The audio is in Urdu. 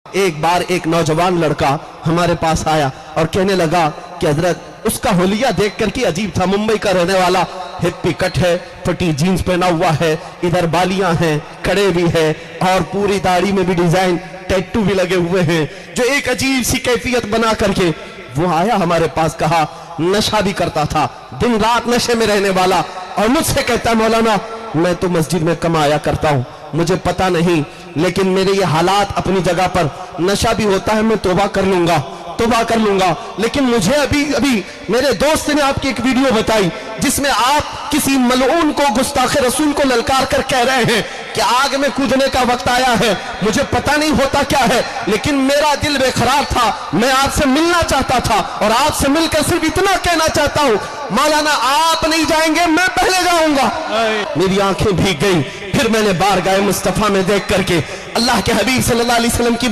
ایک بار ایک نوجوان لڑکا ہمارے پاس آیا اور کہنے لگا کہ حضرت اس کا حلیہ دیکھ کر کے عجیب تھا، ممبئی کا رہنے والا، ہپی کٹ ہے، پھٹی جینز پہنا ہوا ہے، ادھر بالیاں ہیں، کڑے بھی ہے اور پوری داڑھی میں بھی ڈیزائن، ٹیٹو بھی لگے ہوئے ہیں، جو ایک عجیب سی کیفیت بنا کر کے وہ آیا ہمارے پاس، کہا نشہ بھی کرتا تھا، دن رات نشے میں رہنے والا، اور مجھ سے کہتا ہے مولانا میں تو مسجد میں کم آیا کرتا ہوں، مجھے پتا نہیں، لیکن میرے یہ حالات اپنی جگہ پر، نشہ بھی ہوتا ہے، میں توبہ کر لوں گا، لیکن مجھے ابھی میرے دوست نے آپ کی ایک ویڈیو بتائی جس میں آپ کسی ملعون کو، گستاخ رسول کو للکار کر کہہ رہے ہیں کہ آگ میں کودنے کا وقت آیا ہے، مجھے پتا نہیں ہوتا کیا ہے، لیکن میرا دل بے قرار تھا، میں آپ سے ملنا چاہتا تھا، اور آپ سے مل کر صرف اتنا کہنا چاہتا ہوں مولانا آپ نہیں جائیں گے، میں پہلے جاؤں گا۔ میری آنکھیں بھیگ گئی، پھر میں نے بارگاہ مصطفیٰ میں دیکھ کر کے اللہ کے حبیب صلی اللہ علیہ وسلم کی